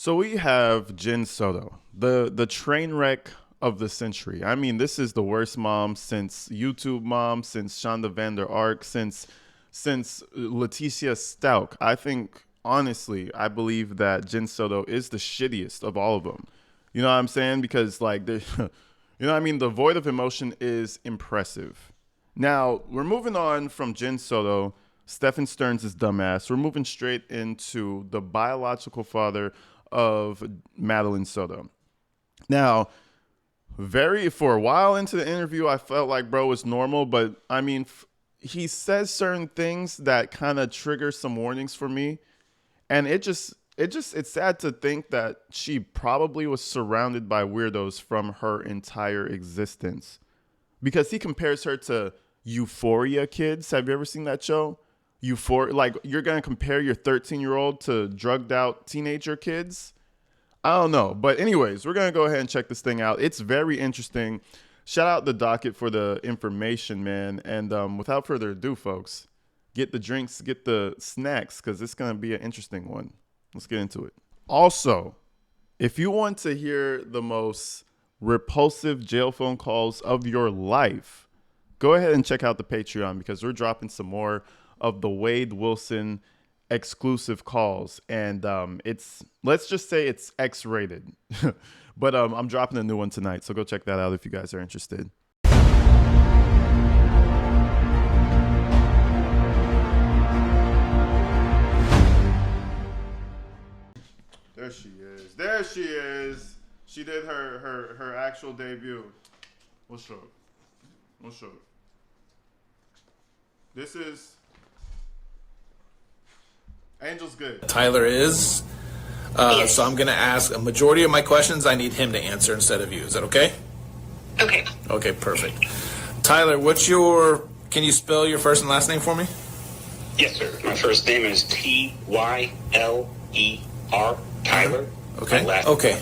So we have Jen Soto, the train wreck of the century. I mean, this is the worst mom since YouTube mom, since Shonda Vander Ark, since Leticia Stout. I think honestly, I believe that Jen Soto is the shittiest of all of them. You know what I'm saying? Because like the you know what I mean, the void of emotion is impressive. Now, we're moving on from Jen Soto, Stephen Stearns' dumbass. We're moving straight into the biological father of Madeline Soto. Now, for a while into the interview, I felt like bro was normal, but I mean, he says certain things that kind of trigger some warnings for me, and it's sad to think that she probably was surrounded by weirdos from her entire existence, because he compares her to Euphoria kids. Have you ever seen that show? Euphoria, like you're gonna compare your 13-year-old to drugged out teenager kids? I don't know. But anyways, we're gonna go ahead and check this thing out. It's very interesting. Shout out the docket for the information, man. And without further ado, folks, get the drinks, get the snacks, because it's gonna be an interesting one. Let's get into it. Also, if you want to hear the most repulsive jail phone calls of your life, go ahead and check out the Patreon, because we're dropping some more of the Wade Wilson exclusive calls, and let's just say it's X-rated. But I'm dropping a new one tonight, so go check that out if you guys are interested. There she is. There she is. She did her actual debut. What's up? What's up? This is Angel's good. Tyler is. So I'm going to ask a majority of my questions. I need him to answer instead of you. Is that okay? Okay. Okay, perfect. Tyler, can you spell your first and last name for me? Yes, sir. My first name is Tyler. Tyler. Okay. Okay.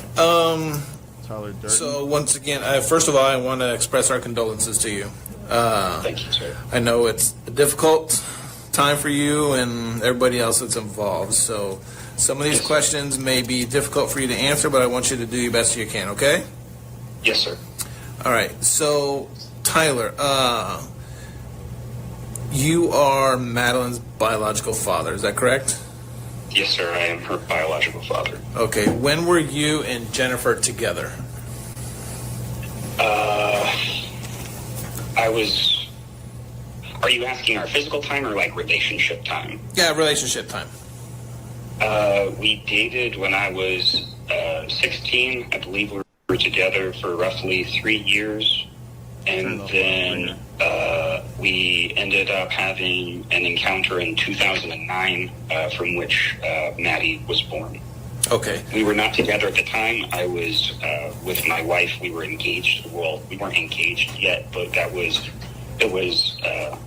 Tyler Durden. So once again, first of all, I want to express our condolences to you. Thank you, sir. I know it's a difficult time for you and everybody else that's involved. So some of these questions may be difficult for you to answer, but I want you to do your best you can, okay? Yes, sir. All right. So, Tyler, you are Madeline's biological father. Is that correct? Yes, sir. I am her biological father. Okay. When were you and Jennifer together? Are you asking our physical time or like relationship time? Yeah, relationship time. We dated when I was 16. I believe we were together for roughly 3 years. And then we ended up having an encounter in 2009 from which Maddie was born. Okay. We were not together at the time. I was with my wife. We were engaged. Well, we weren't engaged yet, but it was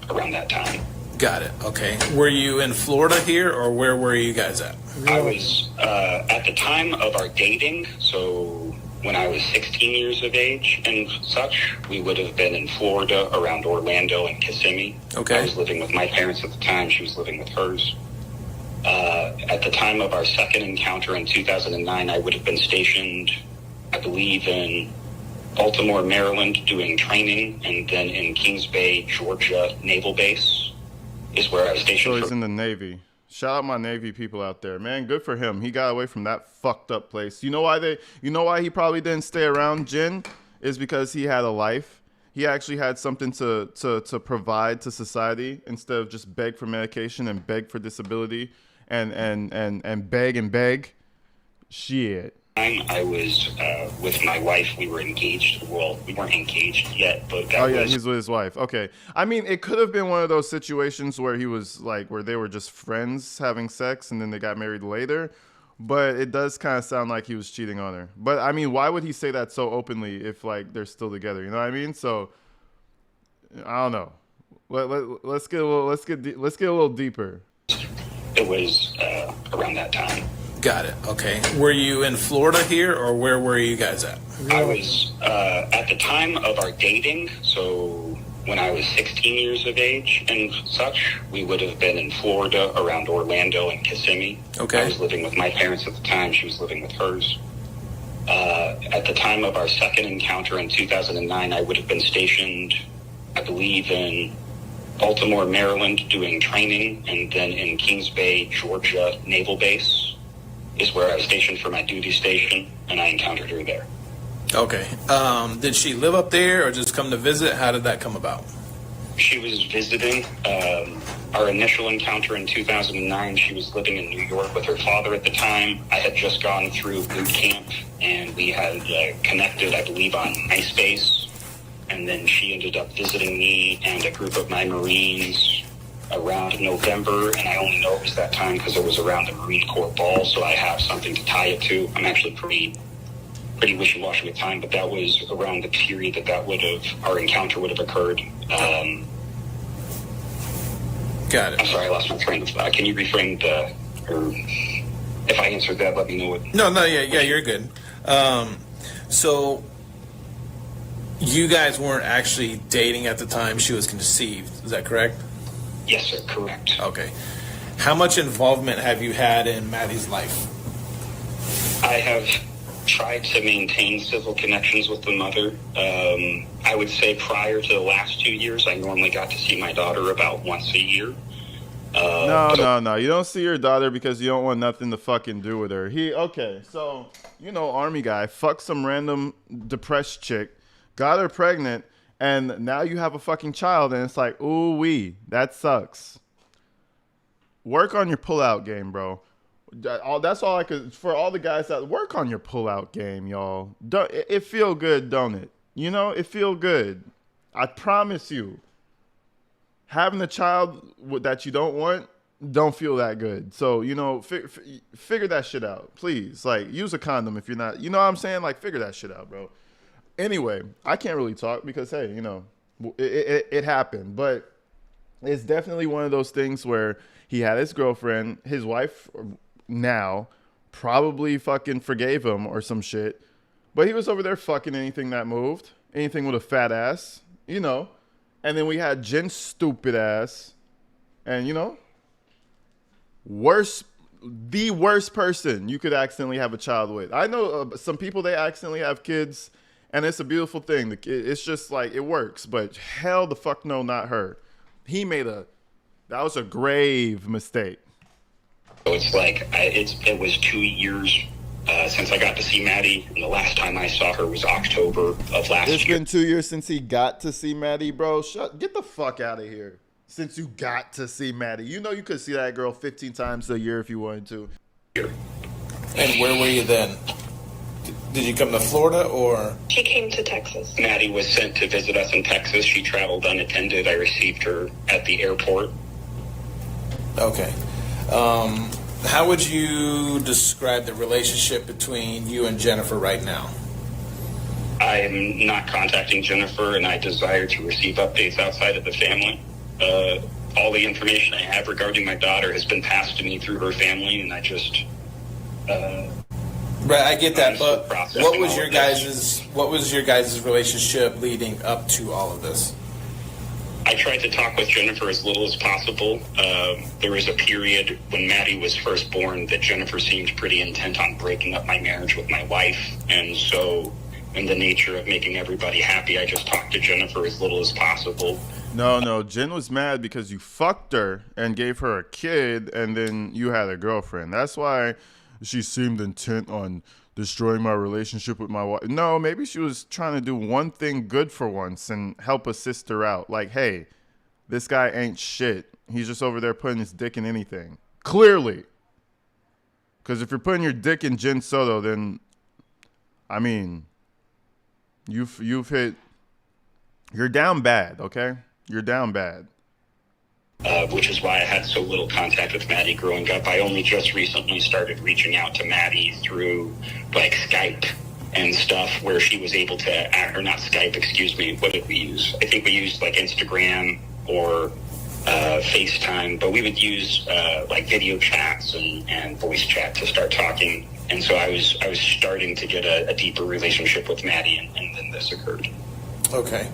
around that time. Got it. Okay. Were you in Florida here, or where were you guys at? I was at the time of our dating, so when I was 16 years of age and such, we would have been in Florida around Orlando and Kissimmee. Okay. I was living with my parents at the time. She was living with hers. At the time of our second encounter in 2009, I would have been stationed, I believe, in Baltimore, Maryland, doing training, and then in Kings Bay, Georgia Naval Base is where I was stationed. So he's in the Navy. Shout out my Navy people out there, man. Good for him. He got away from that fucked up place. You know why he probably didn't stay around, Jen? Is because he had a life. He actually had something to provide to society instead of just beg for medication and beg for disability and beg. Shit. I was with my wife. We were engaged. Well, we weren't engaged yet, but he's with his wife. Okay. I mean, it could have been one of those situations where he was like, where they were just friends having sex and then they got married later. But it does kind of sound like he was cheating on her. But I mean, why would he say that so openly if like they're still together? You know what I mean? So I don't know. Let's get a little deeper. It was around that time. Got it. Okay. Were you in Florida here, or where were you guys at? I was at the time of our dating, so when I was 16 years of age and such. We would have been in Florida around Orlando and Kissimmee. Okay. I was living with my parents at the time. She was living with hers. At the time of our second encounter in 2009, I would have been stationed, I believe, in Baltimore, Maryland, doing training, and then in Kings Bay, Georgia Naval Base is where I was stationed for my duty station, and I encountered her there. Okay. Did she live up there or just come to visit? How did that come about? She was visiting. Our initial encounter in 2009, she was living in New York with her father at the time. I had just gone through boot camp, and we had connected, I believe, on MySpace. And then she ended up visiting me and a group of my Marines around November. And I only know it was that time because it was around the Marine Corps ball, so I have something to tie it to. I'm actually pretty wishy-washy with time, but that was around the period our encounter would have occurred. Got it. I'm sorry, I lost my train of thought. Can you reframe or if I answered that, let me know what. No, yeah, you're good. So you guys weren't actually dating at the time she was conceived, is that correct? Yes, sir, correct. Okay. How much involvement have you had in Maddie's life? I have tried to maintain civil connections with the mother. I would say prior to the last 2 years, I normally got to see my daughter about once a year. No. You don't see your daughter because you don't want nothing to fucking do with her. So, Army guy, fuck some random depressed chick, got her pregnant, and now you have a fucking child, and it's like, ooh wee, that sucks. Work on your pullout game, bro. That's all I could, for all the guys that work on your pullout game, y'all. It feel good, don't it? It feel good. I promise you. Having a child that you don't feel that good. So, figure that shit out, please. Like, use a condom if you're not, you know what I'm saying? Like, figure that shit out, bro. Anyway, I can't really talk because, hey, it happened. But it's definitely one of those things where he had his girlfriend, his wife now probably fucking forgave him or some shit. But he was over there fucking anything that moved, anything with a fat ass, And then we had Jen's stupid ass. And, the worst person you could accidentally have a child with. I know some people, they accidentally have kids, and it's a beautiful thing. It's just like, it works. But hell the fuck no, not her. That was a grave mistake. So it's like, it was 2 years since I got to see Maddie, and the last time I saw her was October of last year. It's been 2 years since he got to see Maddie, bro. Get the fuck out of here. Since you got to see Maddie. You could see that girl 15 times a year if you wanted to. And where were you then? Did you come to Florida or? She came to Texas. Maddie was sent to visit us in Texas. She traveled unattended. I received her at the airport. Okay. How would you describe the relationship between you and Jennifer right now? I am not contacting Jennifer, and I desire to receive updates outside of the family. All the information I have regarding my daughter has been passed to me through her family, and I just... Right, I get that, but what was your guys' relationship leading up to all of this? I tried to talk with Jennifer as little as possible. There was a period when Maddie was first born that Jennifer seemed pretty intent on breaking up my marriage with my wife. And so, in the nature of making everybody happy, I just talked to Jennifer as little as possible. No. Jen was mad because you fucked her and gave her a kid, and then you had a girlfriend. That's why she seemed intent on destroying my relationship with my wife. No, maybe she was trying to do one thing good for once and help a sister out. Like, hey, this guy ain't shit. He's just over there putting his dick in anything. Clearly. Because if you're putting your dick in Jen Soto, then, I mean, you've hit, you're down bad, okay? You're down bad. Which is why I had so little contact with Maddie growing up. I only just recently started reaching out to Maddie through, like, Skype and stuff, where she was able to, or not Skype, excuse me, what did we use? I think we used, like, Instagram or FaceTime, but we would use, like, video chats and voice chat to start talking. And so I was starting to get a deeper relationship with Maddie, and then this occurred. Okay.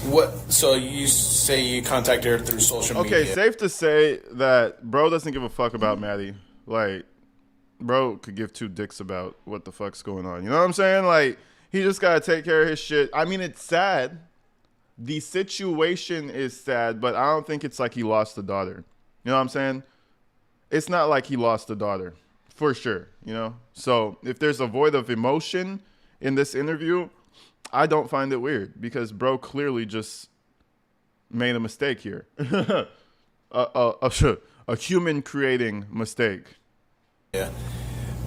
What? So you say you contacted her through social Okay, media? safe to say that bro doesn't give a fuck about Maddie. Like, bro could give two dicks about what the fuck's going on. You know what I'm saying? Like, he just gotta take care of his shit. I mean, it's sad. The situation is sad, but I don't think it's like he lost a daughter. You know what I'm saying? It's not like he lost a daughter, for sure. You know? So if there's a void of emotion in this interview, I don't find it weird because bro clearly just made a mistake here. a human creating mistake. Yeah.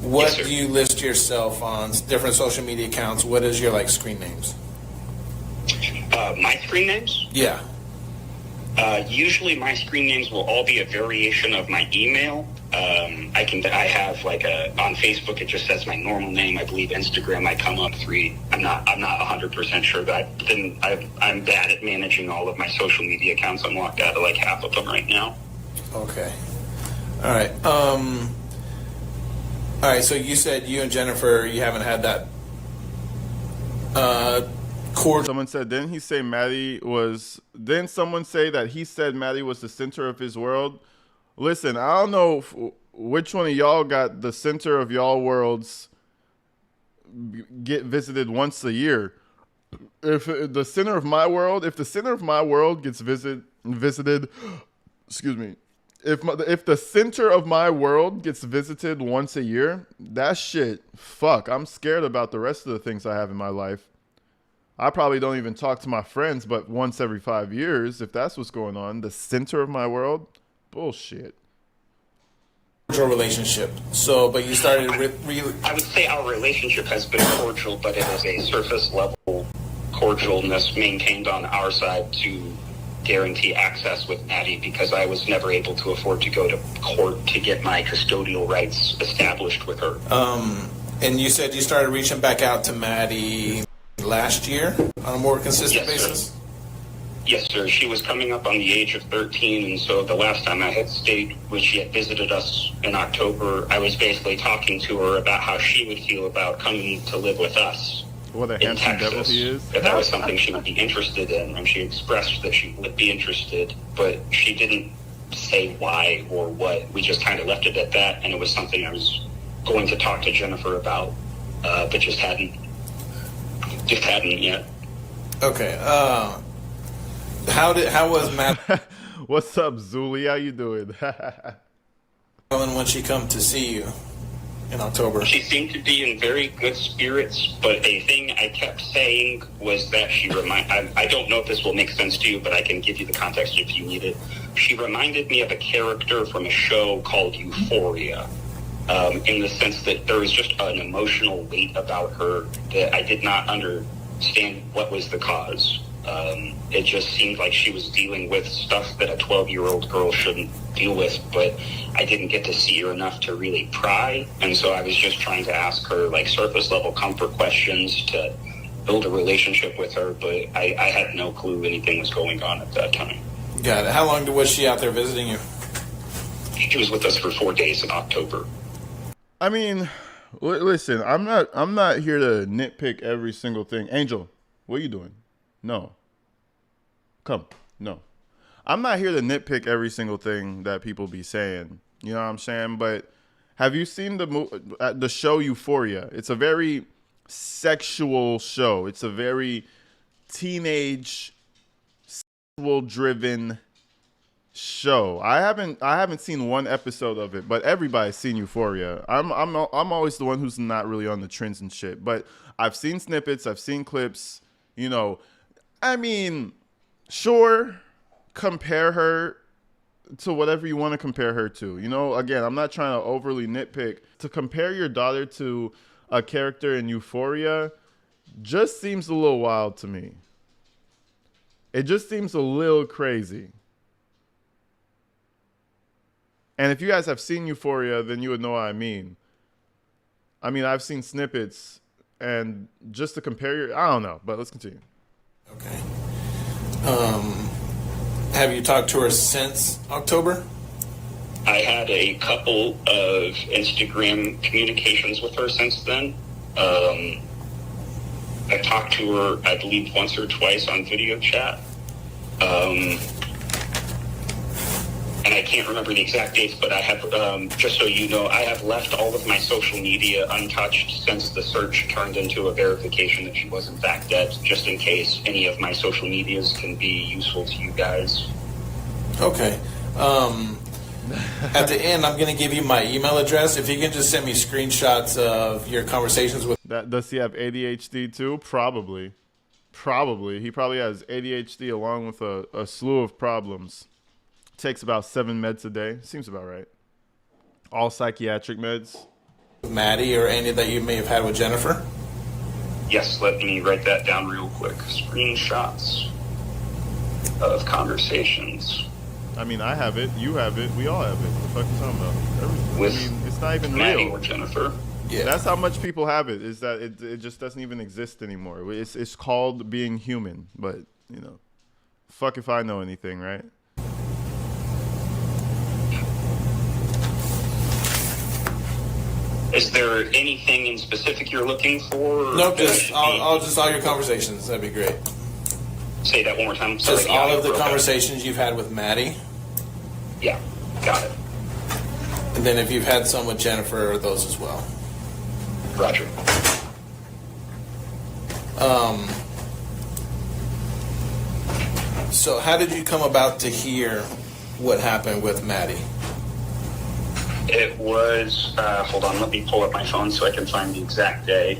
What Yes, sir. do you list yourself on different social media accounts? What is your like screen names? My screen names? Yeah. Usually my screen names will all be a variation of my email. I have like on Facebook it just says my normal name. I believe Instagram I come up 3. I'm not 100% sure, but I'm bad at managing all of my social media accounts. I'm locked out of like half of them right now. Okay. All right. All right. So you said you and Jennifer, you haven't had that cordial. Someone said, didn't he say Maddie was... Didn't someone say that he said Maddie was the center of his world? Listen, I don't know which one of y'all got the center of y'all worlds get visited once a year. If the center of my world gets visited, excuse me, if the center of my world gets visited once a year, that shit, fuck, I'm scared about the rest of the things I have in my life. I probably don't even talk to my friends, but once every 5 years, if that's what's going on, the center of my world, bullshit. Relationship. So, but you started I would say our relationship has been cordial, but it is a surface level cordialness maintained on our side to guarantee access with Maddie because I was never able to afford to go to court to get my custodial rights established with her. And you said you started reaching back out to Maddie last year on a more consistent basis? Yes, sir. She was coming up on the age of 13, and so the last time I had stayed, when she had visited us in October, I was basically talking to her about how she would feel about coming to live with us. What a in handsome Texas, devil he is. if that was something she would be interested in, and she expressed that she would be interested, but she didn't say why or what. We just kind of left it at that, and it was something I was going to talk to Jennifer about, but just hadn't yet. Okay. How was Madeline What's up, Zuli? How you doing? when she come to see you in October? She seemed to be in very good spirits, but a thing I kept saying was that I don't know if this will make sense to you, but I can give you the context if you need it. She reminded me of a character from a show called Euphoria, in the sense that there was just an emotional weight about her that I did not understand what was the cause. It just seemed like she was dealing with stuff that a 12-year-old girl shouldn't deal with, but I didn't get to see her enough to really pry, and so I was just trying to ask her like surface level comfort questions to build a relationship with her, but I had no clue anything was going on at that time. Got it. How long was she out there visiting you? She was with us for 4 days in October. I mean, listen, I'm not here to nitpick every single thing. Angel, what are you doing? No. Come. No. I'm not here to nitpick every single thing that people be saying. You know what I'm saying? But have you seen the show Euphoria? It's a very sexual show. It's a very teenage sexual driven show. I haven't seen one episode of it, but everybody's seen Euphoria. I'm always the one who's not really on the trends and shit, but I've seen snippets, I've seen clips, you know. I mean, sure, compare her to whatever you want to compare her to. You know, again, I'm not trying to overly nitpick. To compare your daughter to a character in Euphoria just seems a little wild to me. It just seems a little crazy. And if you guys have seen Euphoria, then you would know what I mean. I mean, I've seen snippets, and just to compare I don't know, but let's continue. Okay. Have you talked to her since October? I had a couple of Instagram communications with her since then. I talked to her, I believe, once or twice on video chat. And I can't remember the exact dates, but I have, just so you know, I have left all of my social media untouched since the search turned into a verification that she was in fact dead, just in case any of my social medias can be useful to you guys. Okay. At the end, I'm going to give you my email address. If you can just send me screenshots of your conversations with... That does he have ADHD too? Probably. Probably. He probably has ADHD along with a slew of problems. Takes about 7 meds a day. Seems about right. All psychiatric meds. Maddie or any that you may have had with Jennifer? Yes, let me write that down real quick. Screenshots of conversations. I mean, I have it. You have it. We all have it. What the fuck are you talking about? With I mean, it's not even Maddie real. or Jennifer. Yeah. That's how much people have it. Is that it just doesn't even exist anymore. It's called being human. But, you know, fuck if I know anything, right? Is there anything in specific you're looking for? Nope, just all your conversations. That'd be great. Say that one more time. Sorry, Just all of the conversations you've had with Maddie. Yeah, got it. And then if you've had some with Jennifer, those as well. Roger. So how did you come about to hear what happened with Maddie? It was, hold on, let me pull up my phone so I can find the exact day.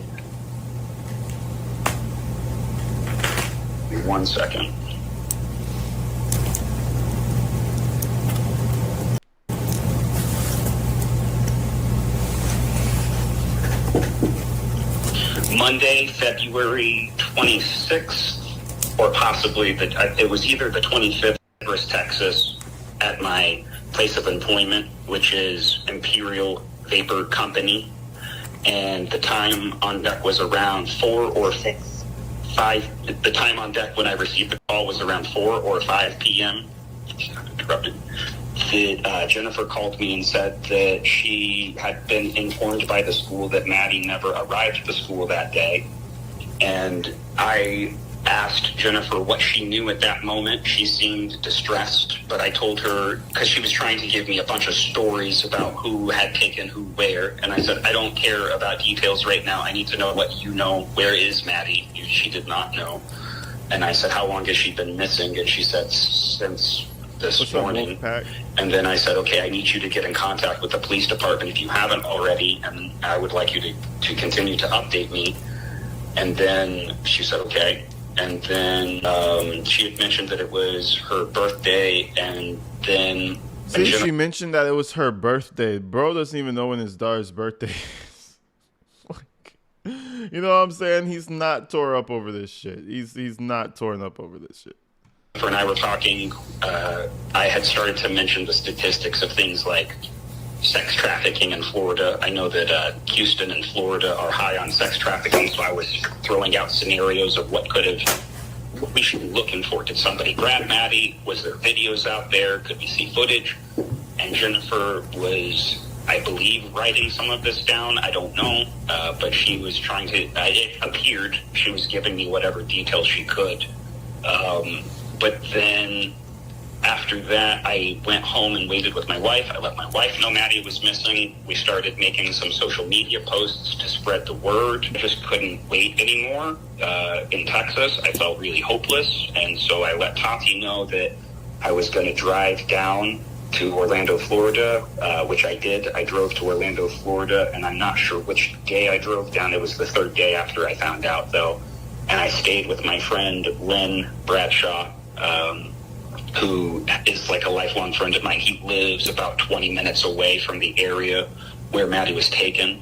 Give me 1 second. Monday, February 26th, or possibly it was either the 25th, Texas, at my place of employment, which is Imperial Vapor Company, and the time on deck was around 4 or 5. The time on deck when I received the call was around 4 or 5 p.m. Interrupted. Jennifer called me and said that she had been informed by the school that Maddie never arrived at the school that day, and I asked Jennifer what she knew at that moment. She seemed distressed, but I told her, because she was trying to give me a bunch of stories about who had taken who where, and I said, I don't care about details right now. I need to know what you know. Where is Maddie? She did not know. And I said, how long has she been missing? And she said, since this morning. And then I said, okay, I need you to get in contact with the police department if you haven't already, and I would like you to continue to update me. And then she said, okay. And then she had mentioned that it was her birthday, and then... See, she mentioned that it was her birthday. Bro doesn't even know when his daughter's birthday is. Like, you know what I'm saying? He's not tore up over this shit. He's not torn up over this shit. And I were talking, I had started to mention the statistics of things like sex trafficking in Florida. I know that Houston and Florida are high on sex trafficking, so I was throwing out scenarios of what we should be looking for. Did somebody grab Maddie? Was there videos out there? Could we see footage? And Jennifer was, I believe, writing some of this down. I don't know, but she was trying to, it appeared she was giving me whatever details she could. But then after that, I went home and waited with my wife. I let my wife know Maddie was missing. We started making some social media posts to spread the word. I just couldn't wait anymore. In Texas, I felt really hopeless. And so I let Tati know that I was going to drive down to Orlando, Florida, which I did. I drove to Orlando, Florida, and I'm not sure which day I drove down. It was the third day after I found out, though. And I stayed with my friend, Lynn Bradshaw, who is like a lifelong friend of mine. He lives about 20 minutes away from the area where Maddie was taken.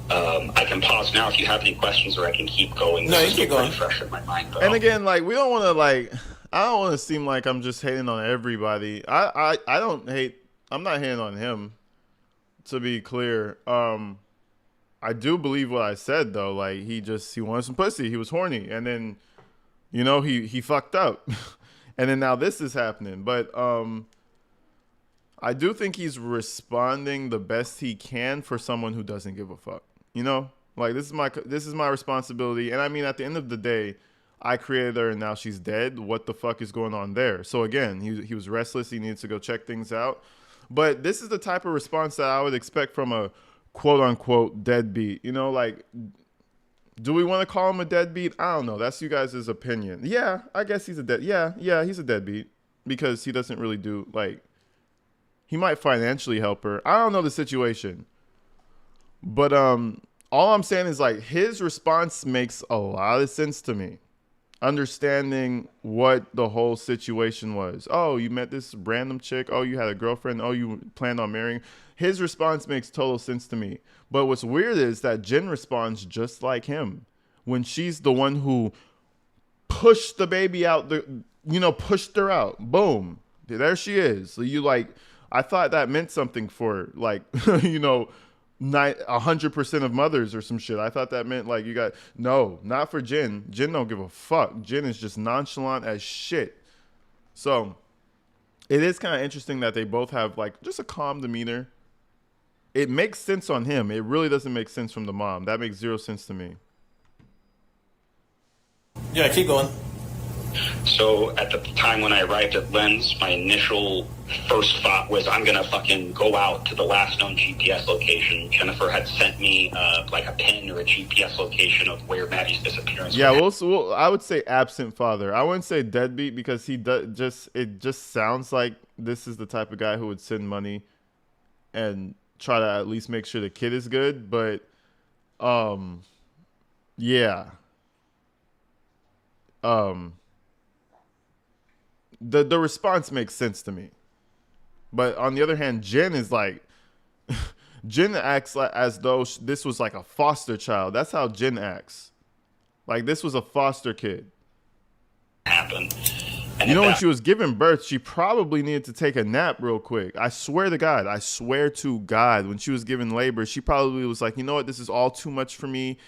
I can pause now if you have any questions, or I can keep going. No, you keep going. Fresh in my mind, though. And again, like, we don't want to, like, I don't want to seem like I'm just hating on everybody. I don't hate. I'm not hating on him, to be clear. I do believe what I said, though. Like, he wanted some pussy. He was horny, and then, you know, he fucked up. And then now this is happening. But I do think he's responding the best he can for someone who doesn't give a fuck. You know? Like, this is my responsibility. And I mean, at the end of the day, I created her and now she's dead. What the fuck is going on there? So again, he was restless. He needs to go check things out. But this is the type of response that I would expect from a quote unquote deadbeat. You know, like, do we want to call him a deadbeat? I don't know. That's you guys' opinion. Yeah, I guess he's a he's a deadbeat because he doesn't really do, like, he might financially help her. I don't know the situation. But all I'm saying is, like, his response makes a lot of sense to me. Understanding what the whole situation was. Oh, you met this random chick. Oh, you had a girlfriend. Oh, you planned on marrying. His response makes total sense to me. But what's weird is that Jen responds just like him when she's the one who pushed the baby out, pushed her out. Boom. There she is. So you, like, I thought that meant something for, like, 100% of mothers or some shit. I thought that meant, like, you got, no, not for Jen. Jen don't give a fuck. Jen is just nonchalant as shit. So it is kind of interesting that they both have, like, just a calm demeanor. It makes sense on him. It really doesn't make sense from the mom. That makes zero sense to me. Yeah, keep going. So at the time when I arrived at Lens, my initial first thought was I'm going to fucking go out to the last known GPS location. Jennifer had sent me like a pin or a GPS location of where Maddie's disappearance was. Well, I would say absent father. I wouldn't say deadbeat because it just sounds like this is the type of guy who would send money and try to at least make sure the kid is good. But yeah. The response makes sense to me. But on the other hand, Jen is like, Jen acts like as though this was like a foster child. That's how Jen acts. Like this was a foster kid. Happened. And you know, when she was giving birth, she probably needed to take a nap real quick. I swear to God, when she was giving labor, she probably was like, you know what, this is all too much for me.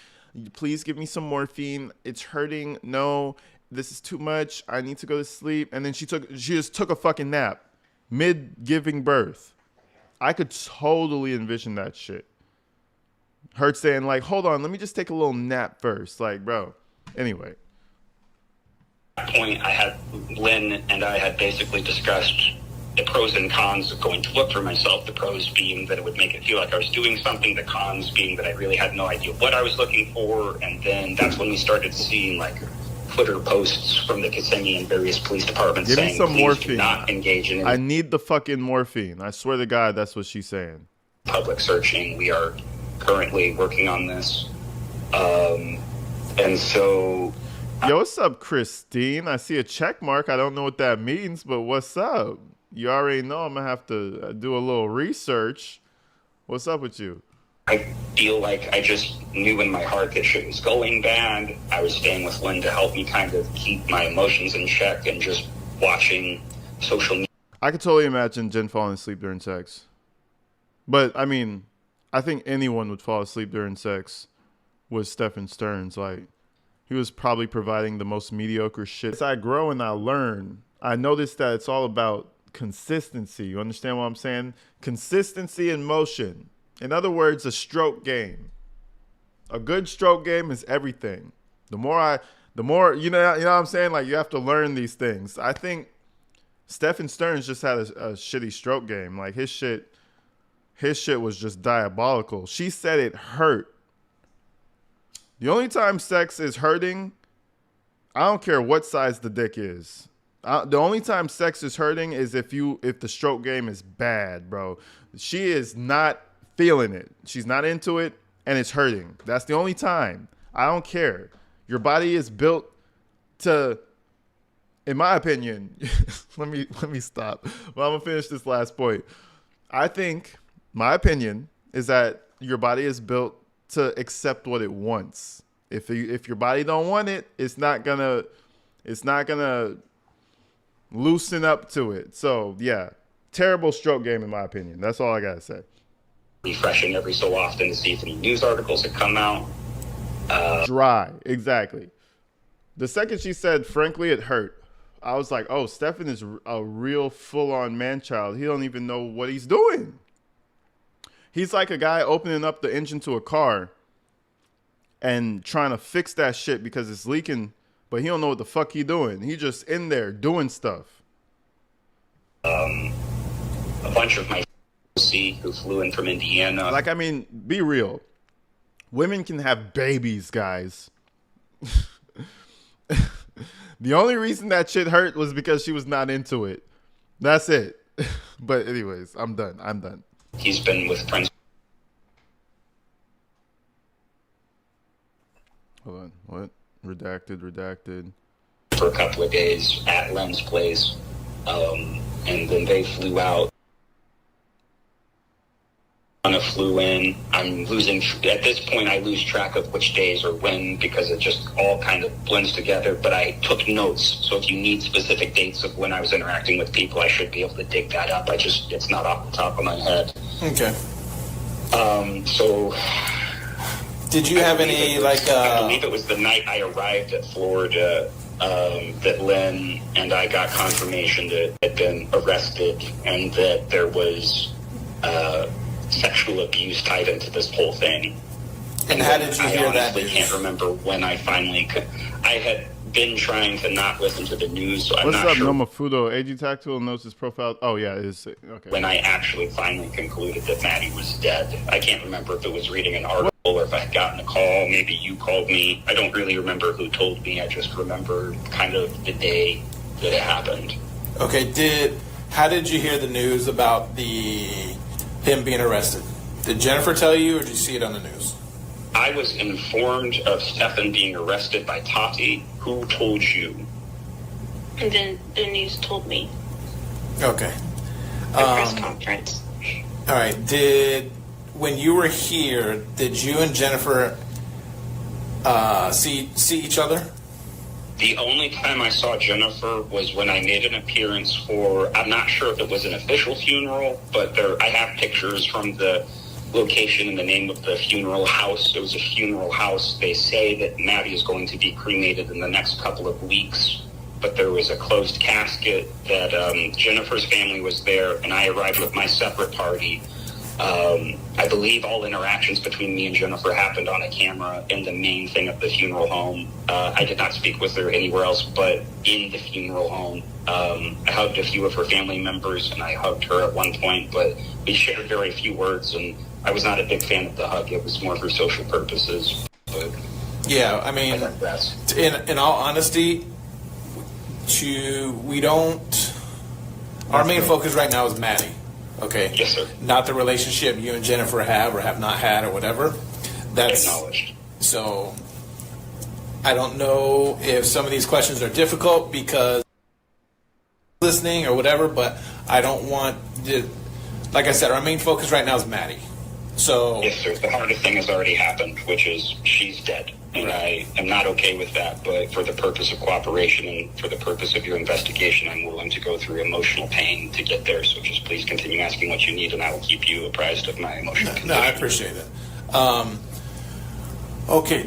Please give me some morphine. It's hurting. No, this is too much. I need to go to sleep. And then she just took a fucking nap mid giving birth. I could totally envision that shit. Her saying like, hold on, let me just take a little nap first. Like, bro. Anyway. At that point, Lynn and I had basically discussed the pros and cons of going to look for myself. The pros being that it would make it feel like I was doing something. The cons being that I really had no idea what I was looking for. And then that's when we started seeing like Twitter posts from the Kissimmee and various police departments Give saying, me some please morphine. do not engage in I need the fucking morphine. I swear to God, that's what she's saying. Public searching. We are currently working on this. And so... Yo, what's up, Christine? I see a check mark. I don't know what that means, but what's up? You already know I'm going to have to do a little research. What's up with you? I feel like I just knew in my heart that shit was going bad. I was staying with Lynn to help me kind of keep my emotions in check and just watching social media. I could totally imagine Jen falling asleep during sex. But, I mean, I think anyone would fall asleep during sex with Stephen Stearns. Like, he was probably providing the most mediocre shit. As I grow and I learn, I noticed that it's all about consistency. You understand what I'm saying? Consistency in motion. In other words, a stroke game. A good stroke game is everything. The more you know what I'm saying? Like, you have to learn these things. I think Stephen Stearns just had a shitty stroke game. Like, his shit was just diabolical. She said it hurt. The only time sex is hurting, I don't care what size the dick is. The only time sex is hurting is if the stroke game is bad, bro. She is not feeling it. She's not into it, and it's hurting. That's the only time. I don't care. Your body is built to, in my opinion, let me stop. Well, I'm gonna finish this last point. I think my opinion is that your body is built to accept what it wants. If your body don't want it, it's not gonna loosen up to it. So yeah, terrible stroke game in my opinion. That's all I gotta say. Refreshing every so often to see if any news articles have come out. Dry, exactly. The second she said, frankly, it hurt. I was like, oh, Stefan is a real full-on man-child. He don't even know what he's doing. He's like a guy opening up the engine to a car and trying to fix that shit because it's leaking but he don't know what the fuck he doing. He just in there doing stuff. A bunch of my who flew in from Indiana. Like, I mean, be real. Women can have babies, guys. The only reason that shit hurt was because she was not into it. That's it. But anyways, I'm done. He's been with Prince. Hold on. What? Redacted. For a couple of days at Len's place. And then they flew out. Anna flew in. I'm losing, at this point, I lose track of which days or when because it just all kind of blends together. But I took notes. So if you need specific dates of when I was interacting with people, I should be able to dig that up. It's not off the top of my head. Okay. So. Did you have any, I believe it was the night I arrived at Florida that Len and I got confirmation that had been arrested and that there was sexual abuse tied into this whole thing. And how did you hear that? I honestly can't remember when I finally I had been trying to not listen to the news, so I'm What's not up, sure. Nomafudo? AG Tactical knows his profile. Oh, yeah, it is. Okay. When I actually finally concluded that Maddie was dead. I can't remember if it was reading an article or if I had gotten a call. Maybe you called me. I don't really remember who told me. I just remember kind of the day that it happened. Okay, how did you hear the news about him being arrested? Did Jennifer tell you, or did you see it on the news? I was informed of Stefan being arrested by Tati. Who told you? And then the news told me. Okay. The press conference. All right. When you were here, did you and Jennifer see each other? The only time I saw Jennifer was when I made an appearance for, I'm not sure if it was an official funeral, but I have pictures from the location and the name of the funeral house. It was a funeral house. They say that Maddie is going to be cremated in the next couple of weeks, but there was a closed casket that Jennifer's family was there, and I arrived with my separate party. I believe all interactions between me and Jennifer happened on a camera in the main thing of the funeral home. I did not speak with her anywhere else but in the funeral home. I hugged a few of her family members, and I hugged her at one point, but we shared very few words, and I was not a big fan of the hug. It was more for social purposes. But yeah, I mean, in all honesty, our main focus right now is Maddie. Okay. Yes, sir. Not the relationship you and Jennifer have or have not had or whatever. That's acknowledged. So I don't know if some of these questions are difficult because listening or whatever, but I don't want to, like I said, our main focus right now is Maddie. So yes, sir. The hardest thing has already happened, which is she's dead. And I am not okay with that, but for the purpose of cooperation and for the purpose of your investigation, I'm willing to go through emotional pain to get there. So just please continue asking what you need, and I will keep you apprised of my emotional condition. No, I appreciate it. Okay,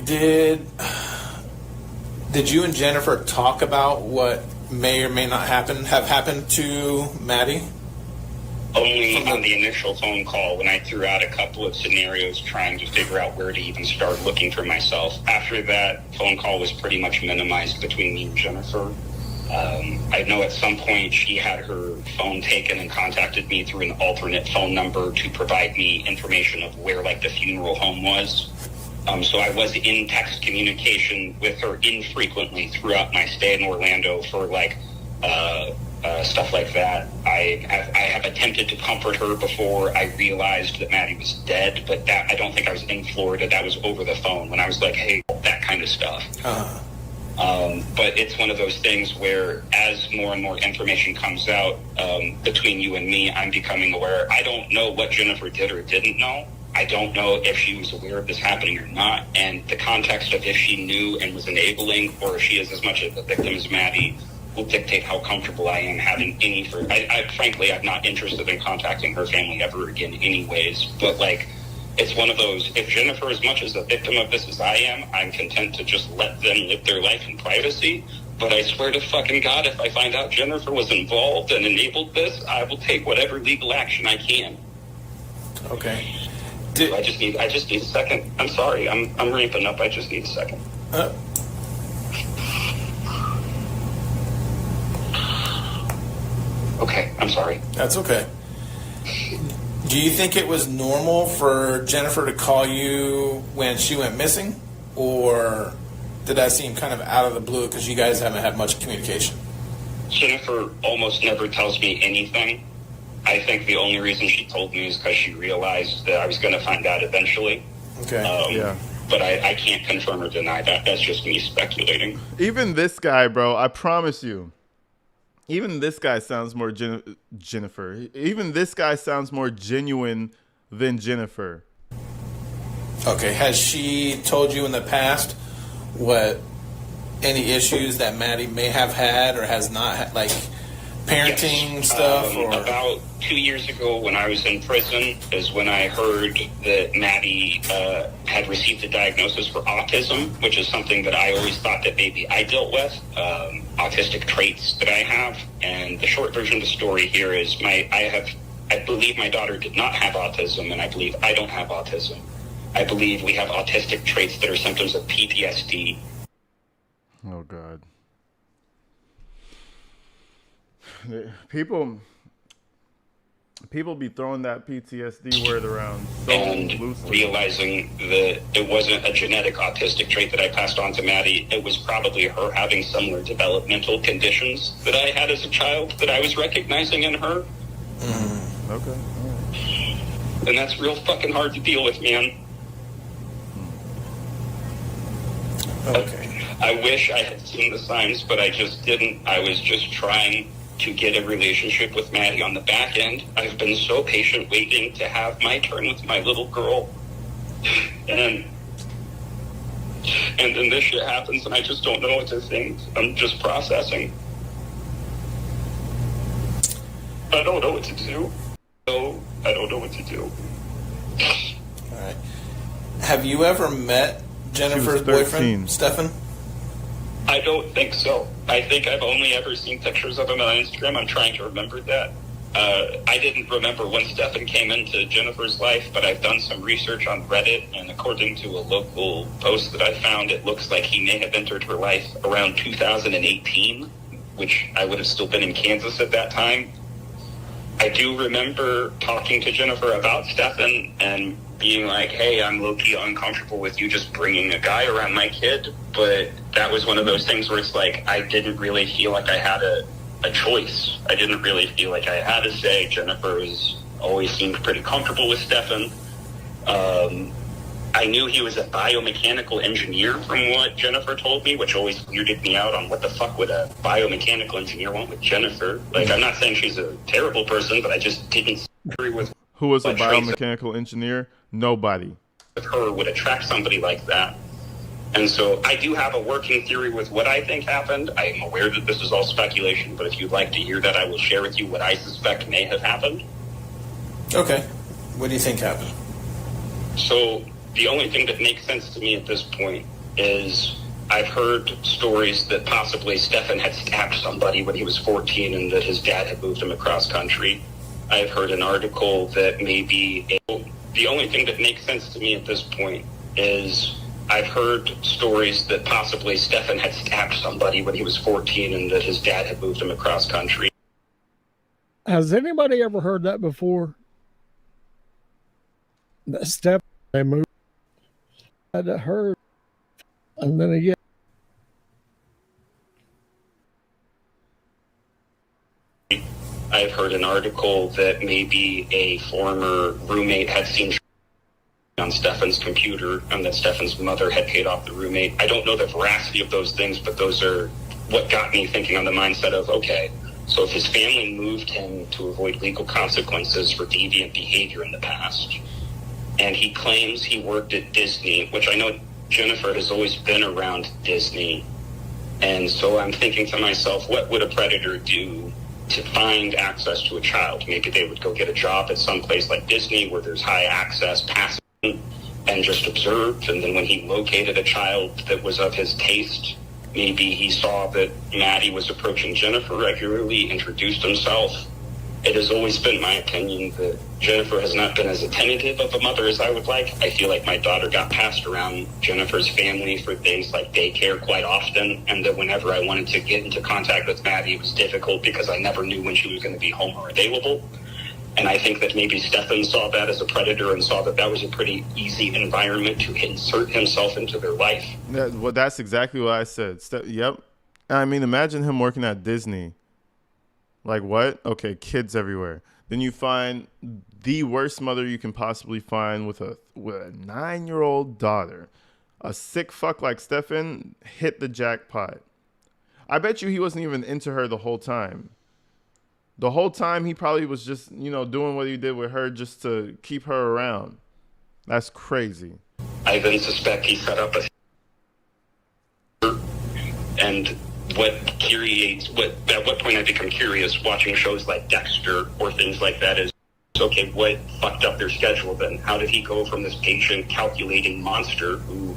did you and Jennifer talk about what may or may not have happened to Maddie? Only on the initial phone call when I threw out a couple of scenarios trying to figure out where to even start looking for myself. After that phone call was pretty much minimized between me and Jennifer. I know at some point she had her phone taken and contacted me through an alternate phone number to provide me information of where like the funeral home was. So I was in text communication with her infrequently throughout my stay in Orlando for like stuff like that. I have attempted to comfort her before I realized that Maddie was dead, but that I don't think I was in Florida. That was over the phone when I was like, hey, that kind of stuff. But it's one of those things where as more and more information comes out between you and me, I'm becoming aware. I don't know what Jennifer did or didn't know. I don't know if she was aware of this happening or not. And the context of if she knew and was enabling, or if she is as much of a victim as Maddie, will dictate how comfortable I am having any for. Frankly, I'm not interested in contacting her family ever again anyways. But like, it's one of those, if Jennifer as much as a victim of this as I am, I'm content to just let them live their life in privacy. But I swear to fucking God, if I find out Jennifer was involved and enabled this, I will take whatever legal action I can. Okay. I just need a second. I'm sorry. I'm ramping up. I just need a second. Okay, I'm sorry. That's okay. Do you think it was normal for Jennifer to call you when she went missing? Or did that seem kind of out of the blue because you guys haven't had much communication? Jennifer almost never tells me anything. I think the only reason she told me is because she realized that I was going to find out eventually. Okay. Yeah. But I can't confirm or deny that. That's just me speculating. Even this guy, bro, I promise you. Even this guy sounds more Jennifer. Even this guy sounds more genuine than Jennifer. Okay. Has she told you in the past what any issues that Maddie may have had or has not had, like parenting Yes. stuff? Or About 2 years ago when I was in prison is when I heard that Maddie had received a diagnosis for autism, which is something that I always thought that maybe I dealt with, autistic traits that I have. And the short version of the story here is I believe my daughter did not have autism, and I believe I don't have autism. I believe we have autistic traits that are symptoms of PTSD. Oh, God. People be throwing that PTSD word around so And loosely. realizing that it wasn't a genetic autistic trait that I passed on to Maddie. It was probably her having similar developmental conditions that I had as a child that I was recognizing in her. Okay. All right. And that's real fucking hard to deal with, man. okay. I wish I had seen the signs, but I just didn't. I was just trying to get a relationship with Maddie on the back end. I've been so patient waiting to have my turn with my little girl. And then this shit happens and I just don't know what to think. I'm just processing. I don't know what to do. No, I don't know what to do. All right. Have you ever met Jennifer's 13. boyfriend, Stefan? I don't think so. I think I've only ever seen pictures of him on Instagram. I'm trying to remember that. I didn't remember when Stefan came into Jennifer's life, but I've done some research on Reddit, and according to a local post that I found, it looks like he may have entered her life around 2018, which I would have still been in Kansas at that time. I do remember talking to Jennifer about Stefan and being like, hey, I'm low-key uncomfortable with you just bringing a guy around my kid. But that was one of those things where it's like I didn't really feel like I had a choice. I didn't really feel like I had a say. Jennifer always seemed pretty comfortable with Stefan. I knew he was a biomechanical engineer from what Jennifer told me, which always weirded me out on what the fuck would a biomechanical engineer want with Jennifer. Like, I'm not saying she's a terrible person, but I just didn't agree with Who was a what traits biomechanical engineer? Nobody. with her would attract somebody like that. And so I do have a working theory with what I think happened. I am aware that this is all speculation, but if you'd like to hear that, I will share with you what I suspect may have happened. Okay. What do you think happened? So the only thing that makes sense to me at this point is I've heard stories that possibly Stefan had stabbed somebody when he was 14 and that his dad had moved him across country. I've heard an article that maybe the only thing that makes sense to me at this point is I've heard stories that possibly Stefan had stabbed somebody when he was 14 and that his dad had moved him across country. Has anybody ever heard that before? That Stefan they moved. Had heard, and then again. I've heard an article that maybe a former roommate had seen on Stefan's computer and that Stefan's mother had paid off the roommate. I don't know the veracity of those things, but those are what got me thinking on the mindset of, okay, so if his family moved him to avoid legal consequences for deviant behavior in the past, and he claims he worked at Disney, which I know Jennifer has always been around Disney, and so I'm thinking to myself, what would a predator do to find access to a child? Maybe they would go get a job at some place like Disney where there's high access, passing, and just observe. And then when he located a child that was of his taste, maybe he saw that Maddie was approaching Jennifer regularly, introduced himself, it has always been my opinion that Jennifer has not been as attentive of a mother as I would like. I feel like my daughter got passed around Jennifer's family for things like daycare quite often, and that whenever I wanted to get into contact with Maddie, it was difficult because I never knew when she was going to be home or available. And I think that maybe Stefan saw that as a predator and saw that that was a pretty easy environment to insert himself into their life. Well, that's exactly what I said. Yep. I mean, imagine him working at Disney. Like what? Okay, kids everywhere. Then you find the worst mother you can possibly find with a 9-year-old daughter. A sick fuck like Stefan hit the jackpot. I bet you he wasn't even into her the whole time. The whole time he probably was just, doing what he did with her just to keep her around. That's crazy. I then suspect he set up and at what point I become curious watching shows like Dexter or things like that is, okay, what fucked up their schedule then? How did he go from this patient calculating monster who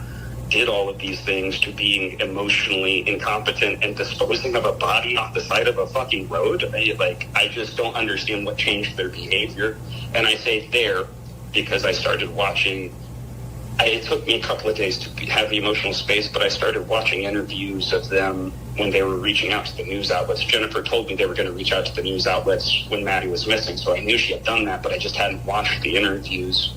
did all of these things to being emotionally incompetent and disposing of a body off the side of a fucking road? I just don't understand what changed their behavior. And I say there because I started watching. It took me a couple of days to have the emotional space, but I started watching interviews of them when they were reaching out to the news outlets. Jennifer told me they were going to reach out to the news outlets when Maddie was missing, so I knew she had done that, but I just hadn't watched the interviews.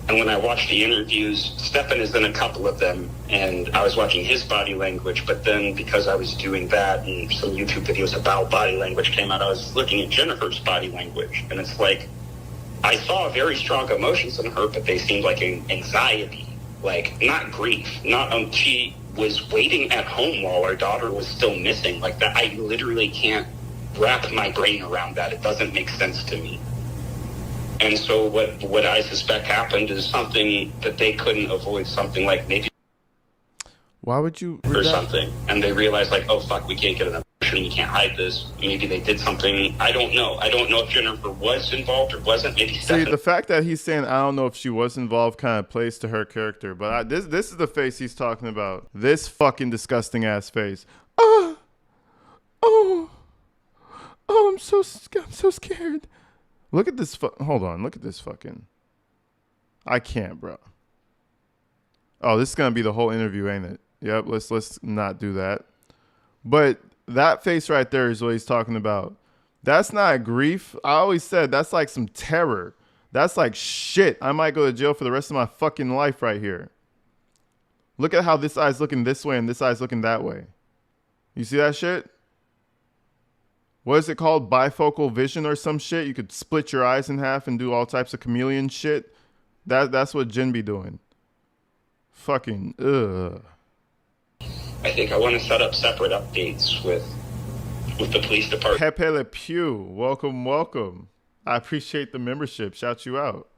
And when I watched the interviews, Stefan is in a couple of them, and I was watching his body language, but then because I was doing that and some YouTube videos about body language came out, I was looking at Jennifer's body language, and it's like, I saw very strong emotions in her, but they seemed like anxiety, like not grief. She was waiting at home while our daughter was still missing. Like that, I literally can't wrap my brain around that. It doesn't make sense to me. And so what I suspect happened is something that they couldn't avoid, something like maybe. Why would you? Or something, and they realized like, oh fuck, we can't get an abortion, we can't hide this. Maybe they did something. I don't know if Jennifer was involved or wasn't. Maybe See, the fact that he's saying I don't know if she was involved kind of plays to her character. But this is the face he's talking about. This fucking disgusting ass face. I'm so scared. Look at this. Hold on. Look at this fucking. I can't, bro. Oh, this is gonna be the whole interview, ain't it? Yep. Let's not do that. But that face right there is what he's talking about. That's not grief. I always said that's like some terror. That's like shit. I might go to jail for the rest of my fucking life right here. Look at how this eye's looking this way and this eye's looking that way. You see that shit? What is it called? Bifocal vision or some shit? You could split your eyes in half and do all types of chameleon shit. That's what Jen be doing. Fucking ugh. I think I want to set up separate updates with the police department. Pepe Le Pew, welcome. I appreciate the membership. Shout you out.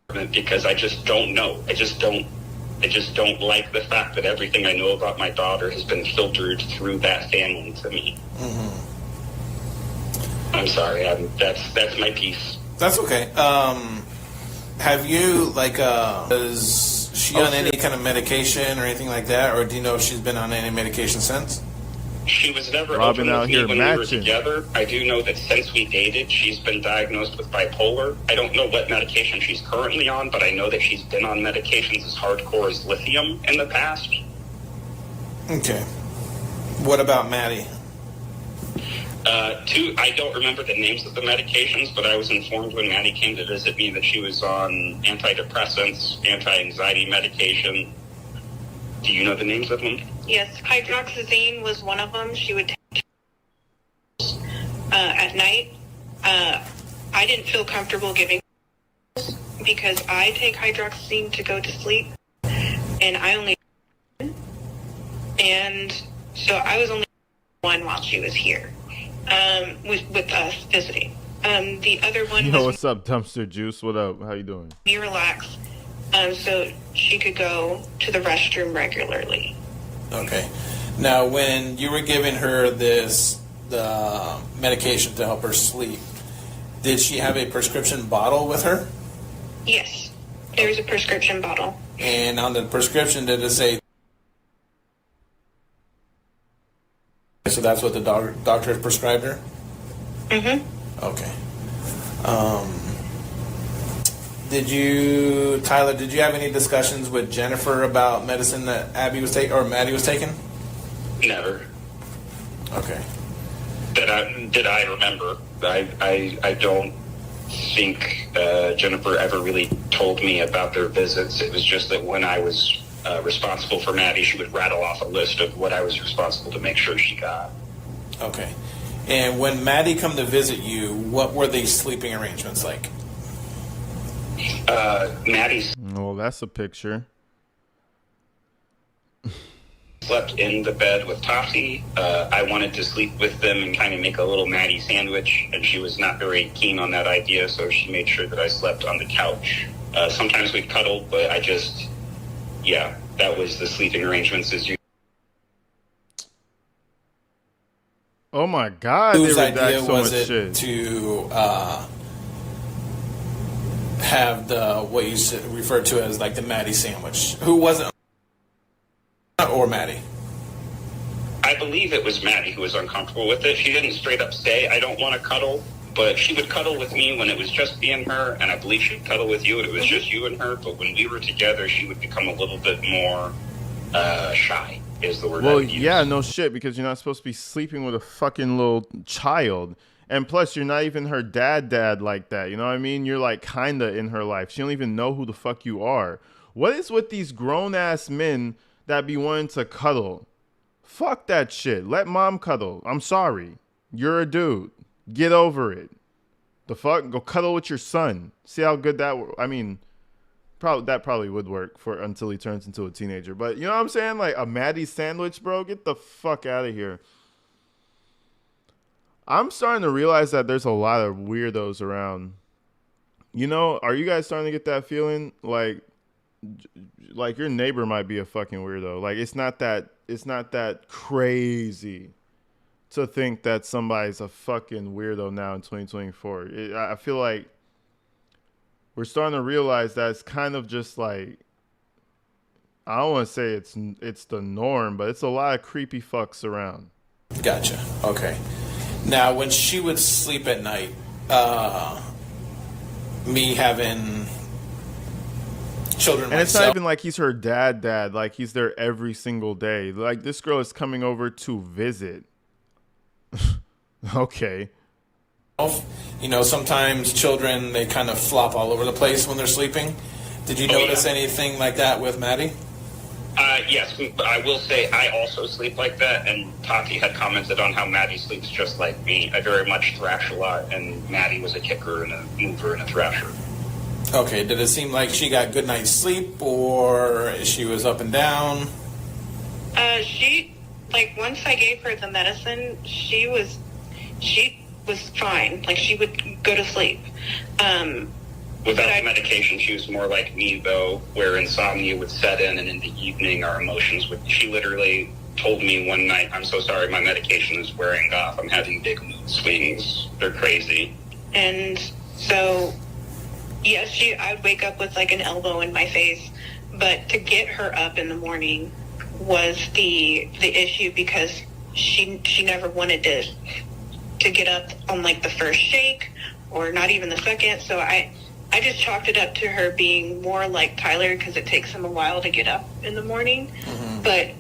Because I just don't know. I just don't like the fact that everything I know about my daughter has been filtered through that family to me. Mm-hmm. I'm sorry. That's my piece. That's okay. Have you is she on any kind of medication or anything like that, or do you know if she's been on any medication since? She was never open with me when we were together. I do know that since we dated, she's been diagnosed with bipolar. I don't know what medication she's currently on, but I know that she's been on medications as hardcore as lithium in the past. Okay. What about Maddie? I don't remember the names of the medications, but I was informed when Maddie came to visit me that she was on antidepressants, anti-anxiety medication. Do you know the names of them? Yes, hydroxyzine was one of them. She would take at night. I didn't feel comfortable giving because I take hydroxyzine to go to sleep, and I only so I was only one while she was here with us visiting. The other one was what's up, Dumpster Juice? What up? How you doing? Relax. So she could go to the restroom regularly. Okay. Now, when you were giving her the medication to help her sleep, did she have a prescription bottle with her? Yes, there's a prescription bottle. And on the prescription, did it say? So that's what the doctor prescribed her? Mm-hmm. Okay. Tyler, did you have any discussions with Jennifer about medicine that Abby was taking, or Maddie was taking? Never. Okay. Did I remember? I don't think Jennifer ever really told me about their visits. It was just that when I was responsible for Maddie, she would rattle off a list of what I was responsible to make sure she got. Okay. And when Maddie come to visit you, what were the sleeping arrangements like? Maddie Well, that's a picture. slept in the bed with Tofty. I wanted to sleep with them and kind of make a little Maddie sandwich, and she was not very keen on that idea, so she made sure that I slept on the couch. Sometimes we cuddled, but that was the sleeping arrangements as you. Oh my God! Whose they redact idea so was much it shit. to have the what you referred to as like the Maddie sandwich? Who wasn't, or Maddie? I believe it was Maddie who was uncomfortable with it. She didn't straight up say, "I don't want to cuddle," but she would cuddle with me when it was just me and her, and I believe she'd cuddle with you when it was just you and her. But when we were together, she would become a little bit more shy. Is the word? Well, I would use. yeah, no shit, because you're not supposed to be sleeping with a fucking little child. And plus, you're not even her dad like that. You know what I mean? You're like kinda in her life. She don't even know who the fuck you are. What is with these grown-ass men that be wanting to cuddle? Fuck that shit. Let mom cuddle. I'm sorry. You're a dude. Get over it. The fuck? Go cuddle with your son. See how good that... I mean... That probably would work for until he turns into a teenager. But you know what I'm saying? Like a Maddie sandwich, bro. Get the fuck out of here. I'm starting to realize that there's a lot of weirdos around. You know, are you guys starting to get that feeling? Like your neighbor might be a fucking weirdo. Like it's not that crazy to think that somebody's a fucking weirdo now in 2024. I feel like we're starting to realize that it's kind of just like, I don't want to say it's the norm, but it's a lot of creepy fucks around. Gotcha. Okay. Now, when she would sleep at night, me having children and myself, it's not even like he's her dad. Like he's there every single day. Like this girl is coming over to visit. Okay. you know, sometimes children, they kind of flop all over the place when they're sleeping. Did you notice anything like that with Maddie? Yes, I will say I also sleep like that, and Tati had commented on how Maddie sleeps just like me. I very much thrash a lot, and Maddie was a kicker and a mover and a thrasher. Okay, did it seem like she got good night's sleep, or she was up and down? Once I gave her the medicine, she was fine. Like, she would go to sleep. Without the medication, she was more like me, though, where insomnia would set in, and in the evening, our emotions would... She literally told me one night, "I'm so sorry, my medication is wearing off. I'm having big mood swings. They're crazy." And so, yes, I'd wake up with, like, an elbow in my face. But to get her up in the morning was the issue, because she never wanted to get up on, like, the first shake, or not even the second. So I just chalked it up to her being more like Tyler, because it takes him a while to get up in the morning. Mm-hmm. But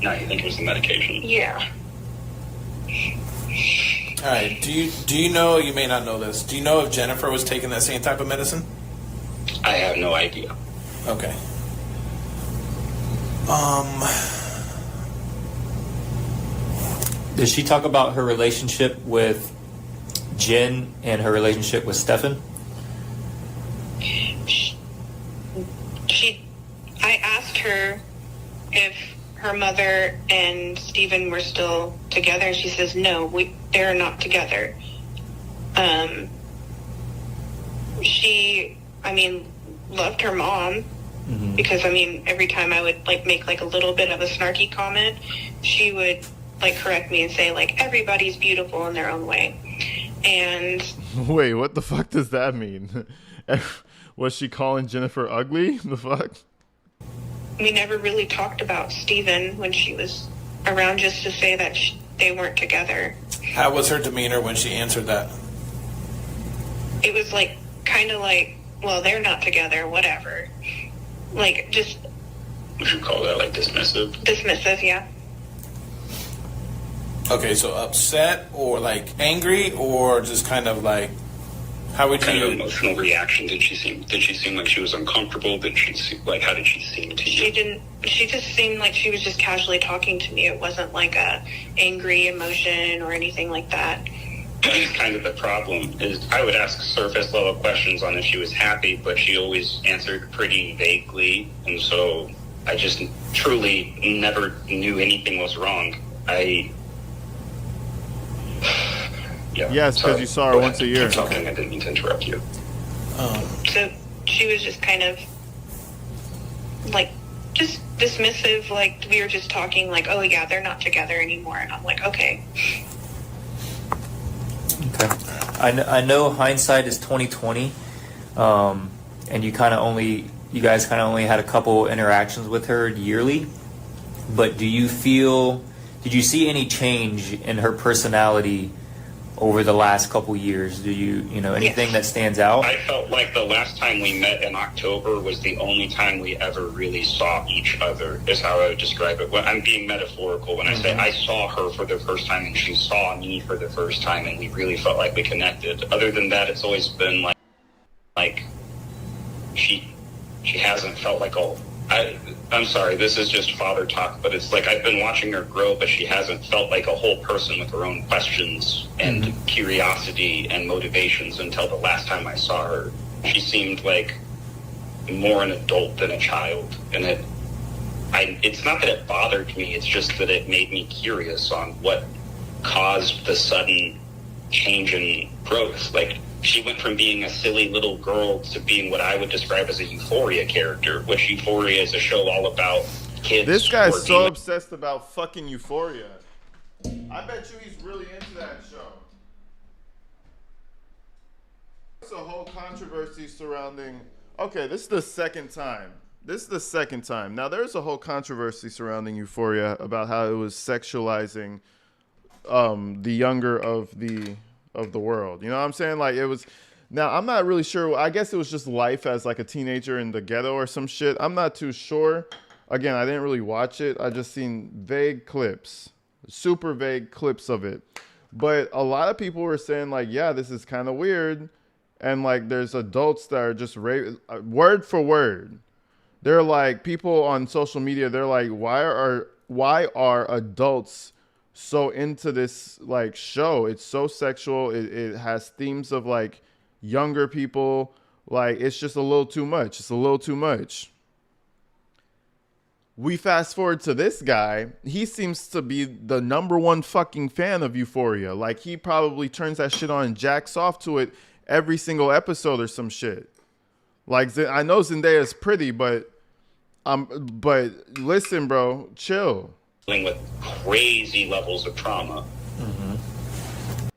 now you think it was the medication? Yeah. All right. Do you know? You may not know this. Do you know if Jennifer was taking that same type of medicine? I have no idea. Okay. Does she talk about her relationship with Jen and her relationship with Stefan? I asked her if her mother and Stephen were still together, and she says no, they're not together. She, loved her mom, mm-hmm. because every time I would make a little bit of a snarky comment, she would correct me and say everybody's beautiful in their own way. And wait, what the fuck does that mean? Was she calling Jennifer ugly? The fuck? We never really talked about Steven when she was around, just to say that they weren't together. How was her demeanor when she answered that? It was like, kind of like, well, they're not together, whatever. Like, just Would you call that like dismissive? dismissive, yeah. Okay, so upset or like angry or just kind of like, how would What kind of you? emotional reaction did she seem? Did she seem like she was uncomfortable? Did she seem like, how did she seem to She you? didn't, she just seemed like she was just casually talking to me. It wasn't like a angry emotion or anything like that. That's kind of the problem. Is I would ask surface level questions on if she was happy, but she always answered pretty vaguely, and so I just truly never knew anything was wrong. Yeah. Yes, 'cause sorry. you saw her Go once ahead. a year. Keep talking. I didn't mean to interrupt you. So she was just kind of like, just dismissive. Like, we were just talking like, oh yeah, they're not together anymore. And I'm like, okay. Okay. I know hindsight is 2020, and you guys kind of only had a couple interactions with her yearly. But did you see any change in her personality over the last couple years? Do you anything Yes. that stands out? I felt like the last time we met in October was the only time we ever really saw each other, is how I would describe it. Well, I'm being metaphorical when I say I saw her for the first time and she saw me for the first time, and we really felt like we connected. Other than that, it's always been like she hasn't felt like I'm sorry, this is just father talk, but it's like I've been watching her grow, but she hasn't felt like a whole person with her own questions and curiosity and motivations until the last time I saw her. She seemed like more an adult than a child, and it's not that it bothered me, it's just that it made me curious on what caused the sudden change in growth. Like, she went from being a silly little girl to being what I would describe as a Euphoria character, which Euphoria is a show all about kids. This guy's who are so dealing- obsessed about fucking Euphoria. I bet you he's really into that show. There's a whole controversy surrounding. Okay, this is the second time. Now, there's a whole controversy surrounding Euphoria about how it was sexualizing the younger of the world. You know what I'm saying? Like, it was. Now, I'm not really sure. I guess it was just life as like a teenager in the ghetto or some shit. I'm not too sure. Again, I didn't really watch it. I just seen vague clips, super vague clips of it. But a lot of people were saying like, yeah, this is kind of weird. And like, there's adults that are just word for word. They're like, people on social media, they're like, why are adults so into this like show? It's so sexual. It has themes of like younger people. Like, it's just a little too much. It's a little too much. We fast forward to this guy. He seems to be the number one fucking fan of Euphoria. Like, he probably turns that shit on and jacks off to it every single episode or some shit. Like, I know Zendaya's pretty, but listen, bro, chill. dealing with crazy levels of trauma.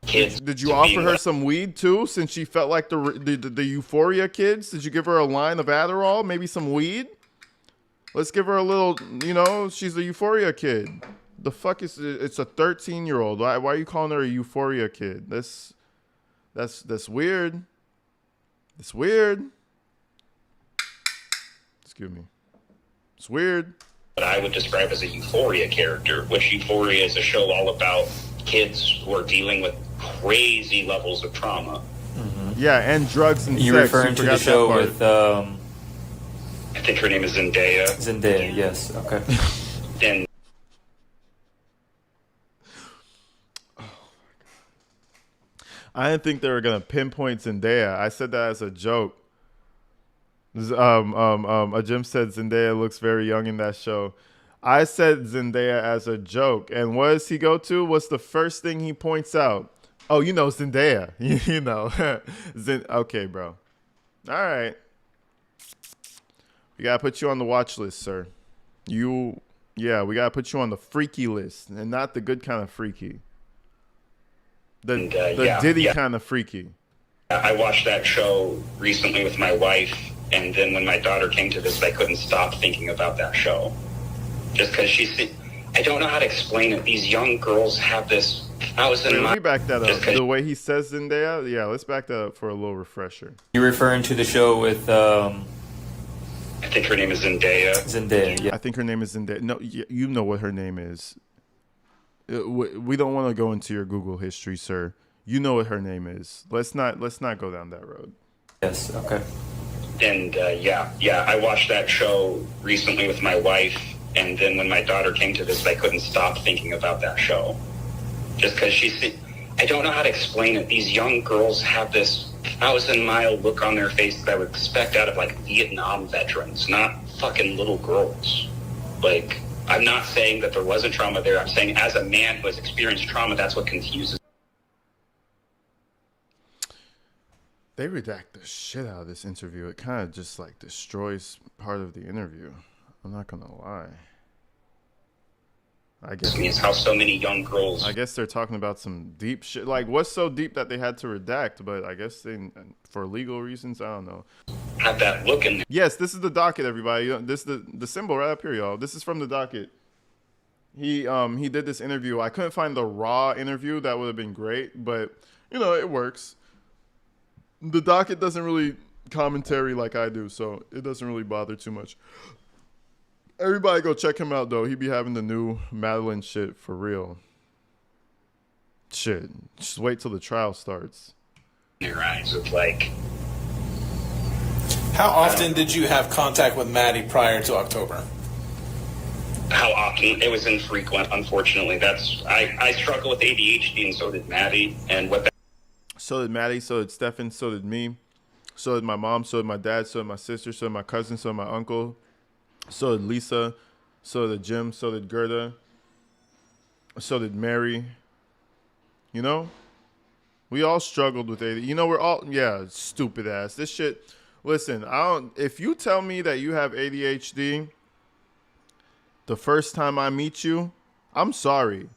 Kids. Did you to offer being her left- some weed too, since she felt like the Euphoria kids? Did you give her a line of Adderall, maybe some weed? Let's give her a little, she's a Euphoria kid. The fuck is it's a 13-year-old. Why are you calling her a Euphoria kid? That's weird. It's weird. Excuse me. It's weird. What I would describe as a Euphoria character, which Euphoria is a show all about kids who are dealing with crazy levels of trauma. Yeah, and drugs and You're sex. referring You to forgot the that show part. with I think her name is Zendaya. Zendaya. Yes. Okay. And I didn't think they were gonna pinpoint Zendaya. I said that as a joke. A Jim said Zendaya looks very young in that show. I said Zendaya as a joke. And what does he go to? What's the first thing he points out? Oh, Zendaya. Okay, bro. All right. We gotta put you on the watch list, sir. We gotta put you on the freaky list, and not the good kind of freaky. The Diddy kind of freaky. I watched that show recently with my wife, and then when my daughter came to this, I couldn't stop thinking about that show. Just because I don't know how to explain it. These young girls have this thousand Wait, let miles. me back that up. Just 'cause The way he says Zendaya, yeah, let's back that up for a little refresher. You're referring to the show with I think her name is Zendaya. Zendaya. Yeah. I think her name is Zendaya. No, you know what her name is. We don't want to go into your Google history, sir. You know what her name is. Let's not go down that road. Yes. Okay. And yeah, I watched that show recently with my wife, and then when my daughter came to visit, I couldn't stop thinking about that show. Just because I don't know how to explain it. These young girls have this 1,000-mile look on their face that I would expect out of like Vietnam veterans, not fucking little girls. Like, I'm not saying that there wasn't trauma there. I'm saying as a man who has experienced trauma, that's what confuses. They redact the shit out of this interview. It kind of just like destroys part of the interview. I'm not gonna lie. I Means how so many young girls. guess they're talking about some deep shit. Like, what's so deep that they had to redact? But I guess for legal reasons, I don't know. Have that look in. Yes, this is the docket, everybody. This is the symbol right up here, y'all. This is from the docket. He did this interview. I couldn't find the raw interview. That would have been great, but it works. The docket doesn't really commentary like I do, so it doesn't really bother too much. Everybody go check him out, though. He be having the new Madeline shit for real. Shit. Just wait till the trial starts. In your eyes of like. How often did you have contact with Maddie prior to October? How often? It was infrequent, unfortunately. I struggle with ADHD, and so did Maddie. And what that So did Maddie, so did Stefan, so did me. So did my mom, so did my dad, so did my sister, so did my cousin, so did my uncle. So did Lisa, so did Jim, so did Gerda, so did Mary. We all struggled with ADHD. We're all, stupid ass. This shit, listen, if you tell me that you have ADHD the first time I meet you, I'm sorry.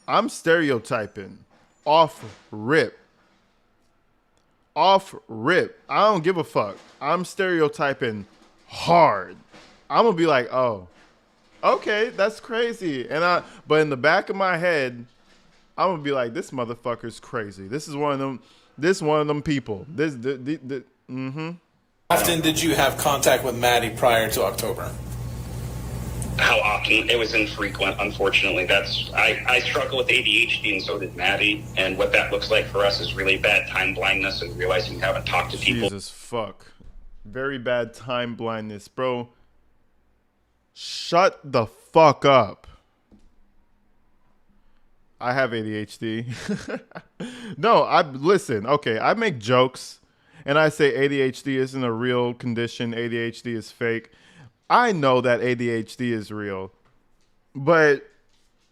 I'm stereotyping. Off rip. I don't give a fuck. I'm stereotyping hard. I'm gonna be like, oh, okay, that's crazy. But in the back of my head, I'm gonna be like, this motherfucker's crazy. This is one of them. This one of them people. How often did you have contact with Maddie prior to October? how often? It was infrequent, unfortunately. I struggle with ADHD, and so did Maddie. And what that looks like for us is really bad time blindness and realizing you haven't talked to people. Jesus fuck. Very bad time blindness, bro. Shut the fuck up. I have ADHD. No, listen, okay, I make jokes and I say ADHD isn't a real condition. ADHD is fake. I know that ADHD is real. But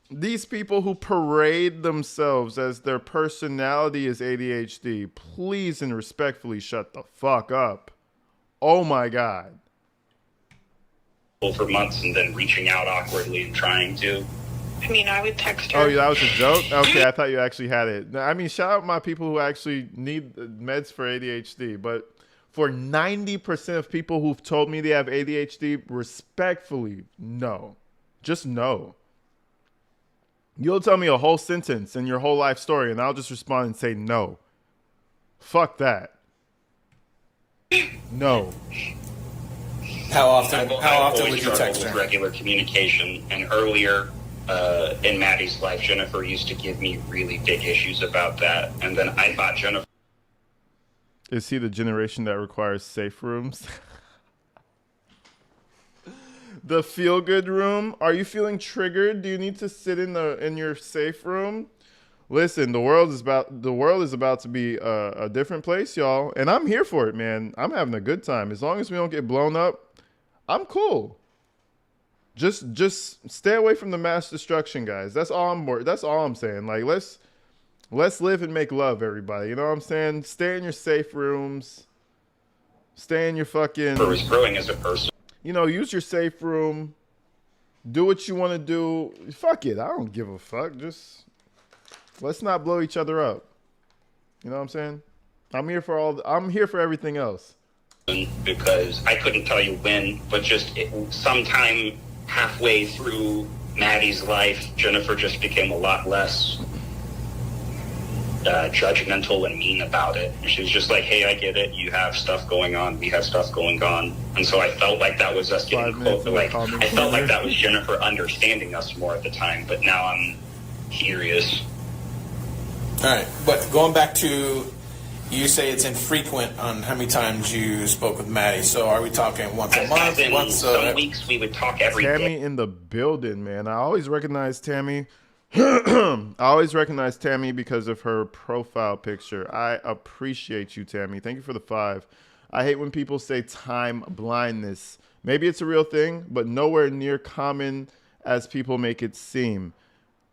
these people who parade themselves as their personality is ADHD, please and respectfully shut the fuck up. Oh my God. For months and then reaching out awkwardly and trying to. I mean, I would text her. Oh, that was a joke? Okay, I thought you actually had it. I mean, shout out my people who actually need meds for ADHD. But for 90% of people who've told me they have ADHD, respectfully, no. Just no. You'll tell me a whole sentence in your whole life story, and I'll just respond and say no. Fuck that. No. How often? I've How often always would you struggled text with her? regular communication, and earlier in Maddie's life, Jennifer used to give me really big issues about that, and then I thought Jennifer. Is he the generation that requires safe rooms? The feel-good room? Are you feeling triggered? Do you need to sit in your safe room? Listen, the world is about to be a different place, y'all, and I'm here for it, man. I'm having a good time. As long as we don't get blown up, I'm cool. Just stay away from the mass destruction, guys. That's all I'm saying. Like, let's live and make love, everybody. You know what I'm saying? Stay in your safe rooms. Stay in your fucking. Was growing as a person. Use your safe room. Do what you want to do. Fuck it. I don't give a fuck. Just let's not blow each other up. You know what I'm saying? I'm here for everything else. Because I couldn't tell you when, but just sometime halfway through Maddie's life, Jennifer just became a lot less judgmental and mean about it. And she was just like, "Hey, I get it. You have stuff going on. We have stuff going on." And so I felt like that was us getting close. Like I felt like that was Jennifer understanding us more at the time. But now I'm curious. All right, but going back to, you say it's infrequent on how many times you spoke with Maddie. So are we talking once a month? Some weeks we would talk every day. Tammy in the building, man. I always recognize Tammy. I always recognize Tammy because of her profile picture. I appreciate you, Tammy. Thank you for the 5. I hate when people say time blindness. Maybe it's a real thing, but nowhere near common as people make it seem.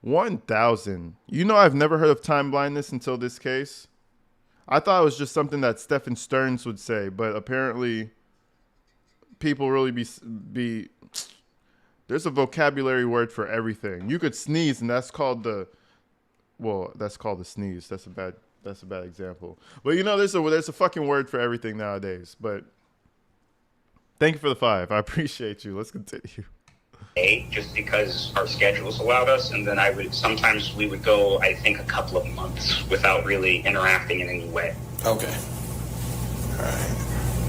1,000. You know, I've never heard of time blindness until this case. I thought it was just something that Stephen Stearns would say, but apparently people really be there's a vocabulary word for everything. You could sneeze and that's called the sneeze. That's a bad example. But you know, there's a fucking word for everything nowadays. But thank you for the 5. I appreciate you. Let's continue. Just because our schedules allowed us, and then sometimes we would go, I think, a couple of months without really interacting in any way. Okay. All right.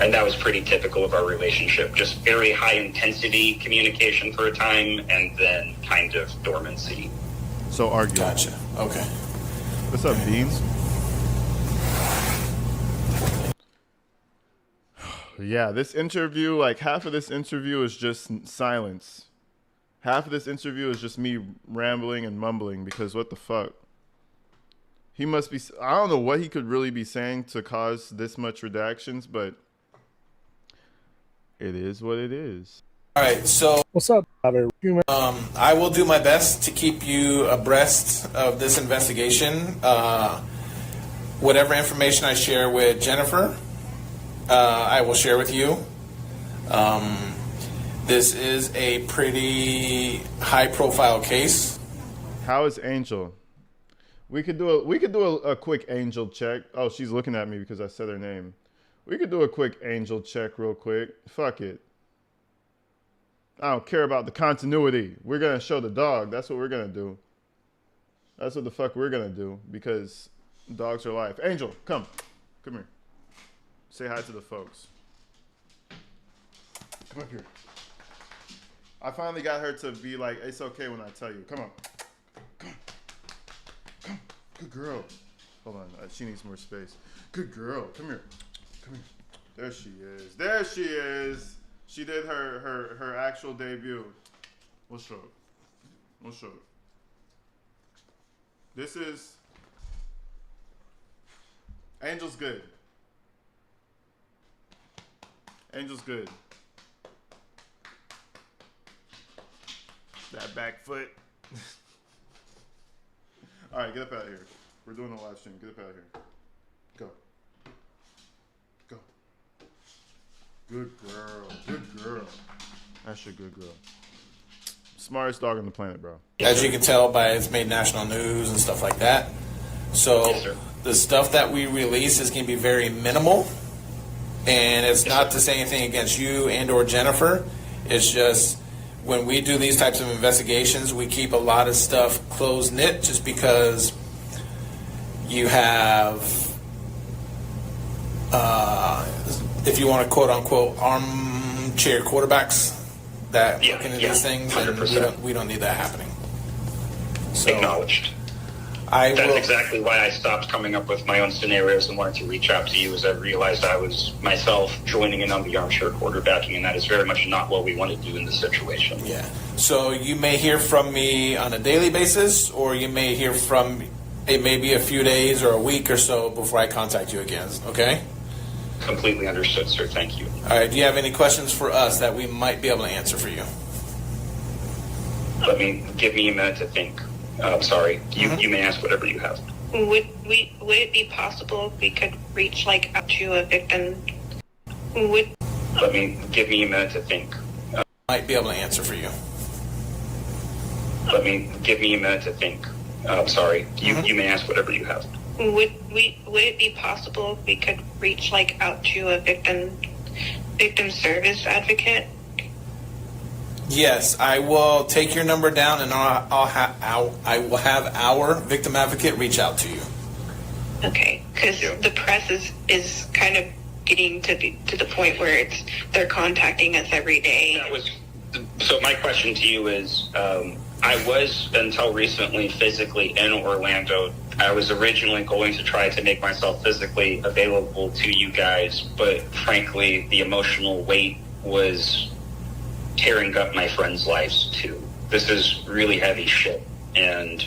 And that was pretty typical of our relationship. Just very high intensity communication for a time, and then kind of dormancy. So argue. Gotcha. Okay. What's up, Beans? Yeah, this interview, like half of this interview is just silence. Half of this interview is just me rambling and mumbling because what the fuck? He must be, I don't know what he could really be saying to cause this much redactions, but it is what it is. All right, so What's up, Bobby? I will do my best to keep you abreast of this investigation. Whatever information I share with Jennifer, I will share with you. This is a pretty high-profile case. How is Angel? We could do a quick Angel check. Oh, she's looking at me because I said her name. We could do a quick Angel check real quick. Fuck it. I don't care about the continuity. We're going to show the dog. That's what we're going to do. That's what the fuck we're going to do because dogs are life. Angel, come. Come here. Say hi to the folks. Come up here. I finally got her to be like, it's okay when I tell you. Come on. Come on. Come. Good girl. Hold on. She needs more space. Good girl. Come here. Come here. There she is. There she is. She did her actual debut. We'll show it. We'll show it. This is Angel's good. Angel's good. That back foot. All right, get up out of here. We're doing a live stream. Get up out of here. Go. Go. Good girl. Good girl. That's your good girl. Smartest dog on the planet, bro. As you can tell by it's made national news and stuff like that. So Yes, sir. the stuff that we release is going to be very minimal. And it's not to say anything against you and or Jennifer. It's just when we do these types of investigations, we keep a lot of stuff close-knit just because you have, if you want to quote-unquote, armchair quarterbacks that look into these things, and 100%. we don't need that happening. So Acknowledged. I That's will, exactly why I stopped coming up with my own scenarios and wanted to reach out to you, as I realized I was myself joining in on the armchair quarterbacking, and that is very much not what we want to do in this situation. yeah. So you may hear from me on a daily basis, or you may hear from it may be a few days or a week or so before I contact you again. Okay. Completely understood, sir. Thank you. All right. Do you have any questions for us that we might be able to answer for you? Give me a minute to think. Sorry. You may ask whatever you have. Would it be possible we could reach out to a victim? Give me a minute to think. Might be able to answer for you. Give me a minute to think. Sorry. You may ask whatever you have. Would it be possible we could reach out to a victim service advocate? Yes, I will take your number down, and I will have our victim advocate reach out to you. Okay, because the press is kind of getting to the point where they're contacting us every day. So my question to you is, I was until recently physically in Orlando. I was originally going to try to make myself physically available to you guys, but frankly, the emotional weight was tearing up my friends' lives too. This is really heavy shit, and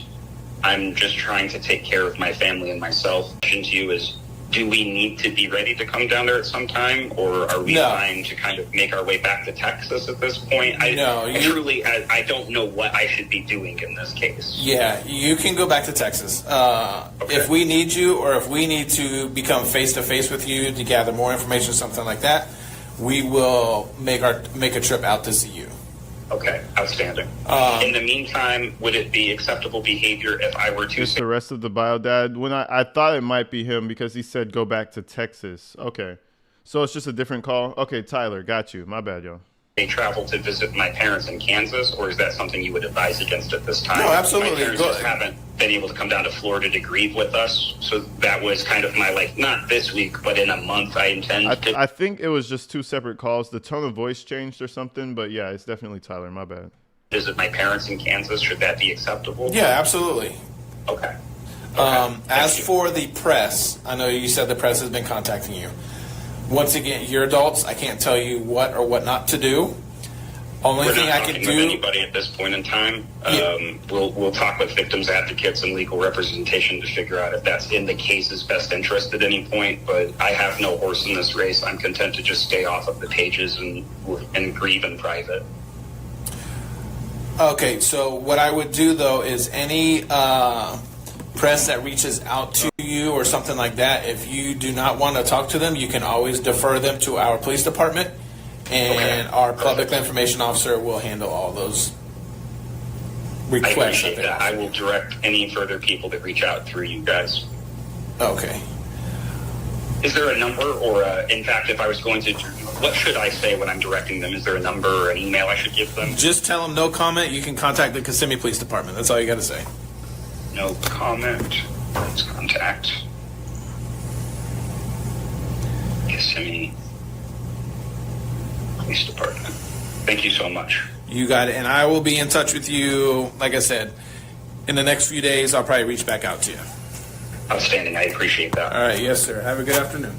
I'm just trying to take care of my family and myself. The question to you is, do we need to be ready to come down there at some time, or are we trying to kind of make our way back to Texas at this point? I don't know what I should be doing in this case. Yeah, you can go back to Texas. Okay. If we need you, or if we need to become face-to-face with you to gather more information, something like that, we will make a trip out to see you. Okay, outstanding. In the meantime, would it be acceptable behavior if I were to Just the rest of the bio dad. When I thought it might be him because he said go back to Texas. Okay. So it's just a different call? Okay, Tyler, got you. My bad, yo. travel to visit my parents in Kansas, or is that something you would advise against at this time? No, absolutely. My parents just haven't been able to come down to Florida to grieve with us, so that was kind of my, like, not this week, but in a month I intend to... I think it was just two separate calls. The tone of voice changed or something, but yeah, it's definitely Tyler. My bad. visit my parents in Kansas. Should that be acceptable? Yeah, absolutely. Okay. As for the press, I know you said the press has been contacting you. Once again, you're adults. I can't tell you what or what not to do. Only We're thing not I can talking with do. anybody at this point in time. Yeah. We'll talk with victims advocates and legal representation to figure out if that's in the case's best interest at any point. But I have no horse in this race. I'm content to just stay off of the pages and grieve in private. Okay, so what I would do though is any press that reaches out to you or something like that, if you do not want to talk to them, you can always defer them to our police department, and our public information officer will handle all those requests. I appreciate that. I will direct any further people that reach out through you guys. Okay. Is there a number, or in fact, if I was going to, what should I say when I'm directing them? Is there a number or an email I should give them? Just tell them no comment. You can contact the Kissimmee Police Department. That's all you got to say. No comment. Let's contact Kissimmee Police Department. Thank you so much. You got it. And I will be in touch with you, like I said, in the next few days. I'll probably reach back out to you. Outstanding. I appreciate that. All right. Yes, sir. Have a good afternoon.